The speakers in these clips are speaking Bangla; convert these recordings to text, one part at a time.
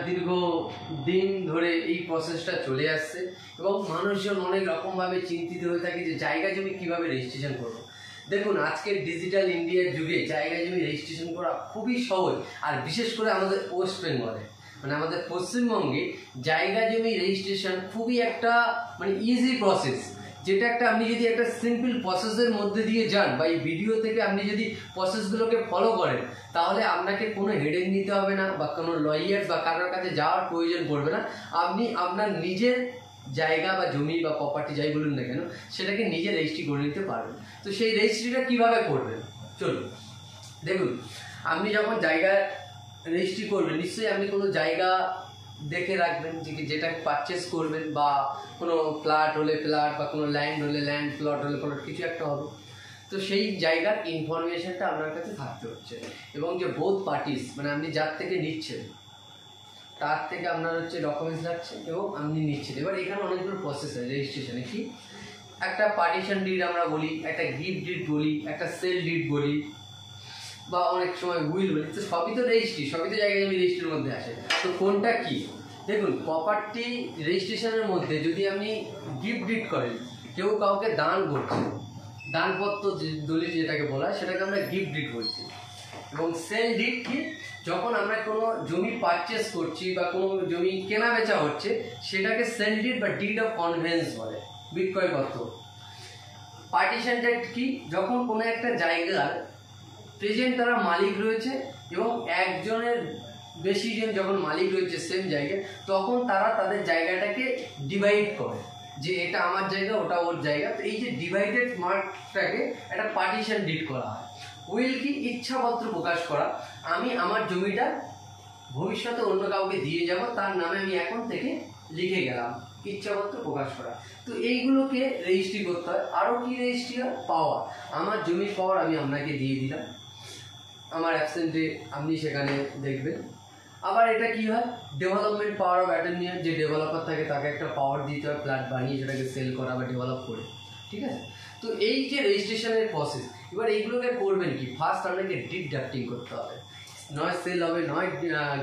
দীর্ঘ দিন ধরে এই প্রসেসটা চলে আসছে এবং মানুষজন অনেক রকমভাবে চিন্তিত হয়ে থাকে যে জায়গা জমি কীভাবে রেজিস্ট্রেশন করবো। দেখুন, আজকের ডিজিটাল ইন্ডিয়ার যুগে জায়গা জমি রেজিস্ট্রেশন করা খুবই সহজ, আর বিশেষ করে আমাদের ওয়েস্ট বেঙ্গলে মানে আমাদের পশ্চিমবঙ্গে জায়গা জমি রেজিস্ট্রেশন খুবই একটা ইজি প্রসেস, যেটা আপনি যদি একটা সিম্পল প্রসেসের মধ্যে দিয়ে যান বা এই ভিডিও থেকে আপনি যদি প্রসেসগুলোকে ফলো করেন, তাহলে আপনাকে কোনো হেডেক নিতে হবে না বা কোনো লয়ার বা কারোর কাছে যাওয়ার প্রয়োজন পড়বে না। আপনি আপনার নিজের জায়গা বা জমি বা প্রপার্টি যাই বলুন না কেন, সেটাকে নিজে রেজিস্ট্রি করে নিতে পারবেন। তো সেই রেজিস্ট্রিটা কীভাবে করবেন চলুন দেখুন। আপনি যখন জায়গা রেজিস্ট্রি করবেন, নিশ্চয়ই আপনি কোনো জায়গা দেখে রাখবেন যেটা পারচেস করবেন, বা কোনো ফ্ল্যাট হলে ফ্ল্যাট, বা কোনো ল্যান্ড হলে ল্যান্ড, প্লট হলে প্লট, কিছু একটা হবে। তো সেই জায়গার ইনফরমেশনটা আপনার কাছে থাকতে হচ্ছে, এবং যে বোথ পার্টিস আপনি যার থেকে নিচ্ছেন তার থেকে আপনার ডকুমেন্টস লাগছে এবং আপনি নিচ্ছেন। এবার এখানে অনেকগুলো প্রসেস আছে রেজিস্ট্রেশনে। কি একটা পার্টিশন ডিড আমরা বলি, একটা গিফট ডিড বলি, একটা সেল ডিড বলি, বা অনেক সময় উইল বলি। তো সবই তো রেজিস্ট্রি, সবই তো জায়গা জমি রেজিস্ট্রির মধ্যে আসে। তো কোনটা কি দেখুন, প্রপার্টি রেজিস্ট্রেশনের মধ্যে যদি আপনি গিফট ডিড করেন, কেউ কাউকে দান করছে, দানপত্র দলিল যেটাকে বলা হয় সেটাকে আমরা গিফট ডিড বলছি। এবং সেল ডিড কি, যখন আমরা কোনো জমি পারচেস করছি বা কোনো জমি কেনা বেচা হচ্ছে, সেটাকে সেল ডিড বা ডিড অফ কনভেন্স বলে, বিক্রয়পত্র। পার্টিশন ডিড কি, যখন কোনো একটা জায়গার প্রেজেন্ট তারা মালিক রয়েছে এবং একজনের বেশি জন যখন মালিক রয়েছে সেম জায়গায়, তখন তারা তাদের জায়গাটাকে ডিভাইড করে, যে এটা আমার জায়গা, ওটা ওর জায়গা। তো এই যে ডিভাইডেড মার্কটাকে একটা পার্টিশন ডিড করা হয়। উইল কি, ইচ্ছাপত্র প্রকাশ করা, আমি আমার জমিটা ভবিষ্যতে অন্য কাউকে দিয়ে যাব, তার নামে আমি এখন থেকে লিখে গেলাম, ইচ্ছাপত্র প্রকাশ করা। তো এইগুলোকে রেজিস্ট্রি করতে হয়। আরও কি রেজিস্ট্রি হয়, পাওয়ার, আমার জমির পাওয়ার আমি আপনাকে দিয়ে দিলাম, আমার অ্যাবসেন্টে আপনি সেখানে দেখবেন। আবার এটা কি হয়, ডেভেলপমেন্ট পাওয়ার অফ অ্যাটর্নি, যে ডেভেলপার থাকে তাকে একটা পাওয়ার দিতে হয় ফ্ল্যাট বানিয়ে সেটাকে সেল করা বা ডেভেলপ করে, ঠিক আছে। তো এই যে রেজিস্ট্রেশনের প্রসেস, এবার এইগুলোকে করবেন কি, ফার্স্ট আপনাকে ডিড ড্রাফটিং করতে হবে। নয় সেল হবে, নয়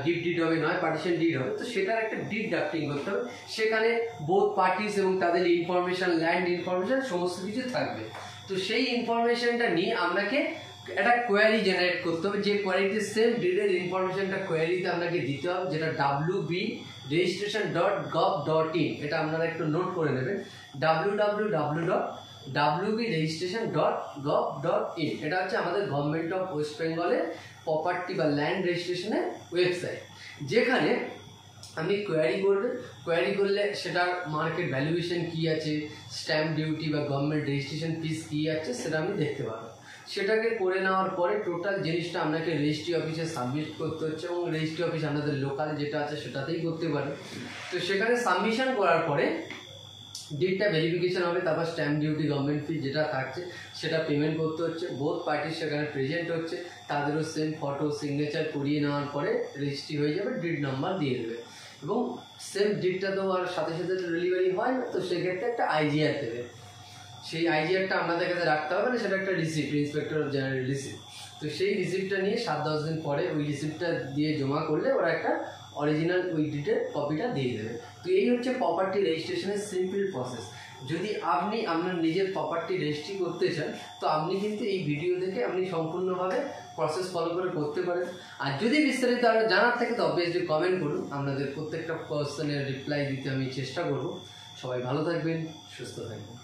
গিফট ডিড হবে, নয় পার্টিশন ডিড হবে। তো সেটার একটা ডিড ড্রাফটিং করতে হবে, সেখানে বোথ পার্টিস এবং তাদের ইনফরমেশন, ল্যান্ড ইনফরমেশন সমস্ত কিছু থাকবে। তো সেই ইনফরমেশনটা নিয়ে আপনাকে একটা কোয়ারি জেনারেট করতে হবে, যে কোয়ারিতে সেম ডিডের ইনফরমেশনটা কোয়ারিতে আপনাকে দিতে হবে, যেটা wbregistration.gov.in। এটা আপনারা একটু নোট করে নেবেন, www.wbregistration.gov.in। এটা হচ্ছে আমাদের গভর্নমেন্ট অফ ওয়েস্ট বেঙ্গলের প্রপার্টি বা ল্যান্ড রেজিস্ট্রেশনের ওয়েবসাইট, যেখানে আপনি কোয়ারি করবেন। কোয়ারি করলে সেটার মার্কেট ভ্যালুয়েশন কী আছে, স্ট্যাম্প ডিউটি বা গভর্নমেন্ট রেজিস্ট্রেশন ফিস কী আছে, সেটা আপনি দেখতে পাবেন। সেটাকে করে নেওয়ার পরে টোটাল জিনিসটা আপনাকে রেজিস্ট্রি অফিসে সাবমিট করতে হচ্ছে, এবং রেজিস্ট্রি অফিস আপনাদের লোকাল যেটা আছে সেটাতেই করতে পারেন। তো সেখানে সাবমিশন করার পরে ডিডটা ভেরিফিকেশন হবে, তারপর স্ট্যাম্প ডিউটি, গভর্নমেন্ট ফি যেটা থাকছে সেটা পেমেন্ট করতে হচ্ছে। বোথ পার্টি সেখানে প্রেজেন্ট হচ্ছে, তাদেরও সেম ফটো সিগনেচার করিয়ে নেওয়ার পরে রেজিস্ট্রি হয়ে যাবে, ডিড নাম্বার দিয়ে দেবে। এবং সেম ডিডটা তো আর সাথে সাথে ডেলিভারি হয় না, তো সেক্ষেত্রে একটা আইজিআর দেবে। সেই আইজিআরটা আপনাদের কাছে রাখতে হবে না, সেটা একটা receipt, inspector of general receipt. তো সেই রিসিপ্টটা নিয়ে 7-10 দিন পরে ওই রিসিপ্টটা দিয়ে জমা করলে ওরা একটা অরিজিনাল ওই ডিটের কপিটা দিয়ে দেবে। তো এই হচ্ছে প্রপার্টি রেজিস্ট্রেশনের সিম্পল প্রসেস। যদি আপনি আপনার নিজের প্রপার্টি রেজিস্ট্রি করতে চান, তো আপনি কিন্তু এই ভিডিও দেখে আপনি সম্পূর্ণভাবে প্রসেস ফলো করে করতে পারেন। আর যদি বিস্তারিত আরও জানার থাকে তো অবভিয়াসলি কমেন্ট করুন, আপনাদের প্রত্যেকটা কোয়েশ্চেনের রিপ্লাই দিতে আমি চেষ্টা করব। সবাই ভালো থাকবেন, সুস্থ থাকবেন।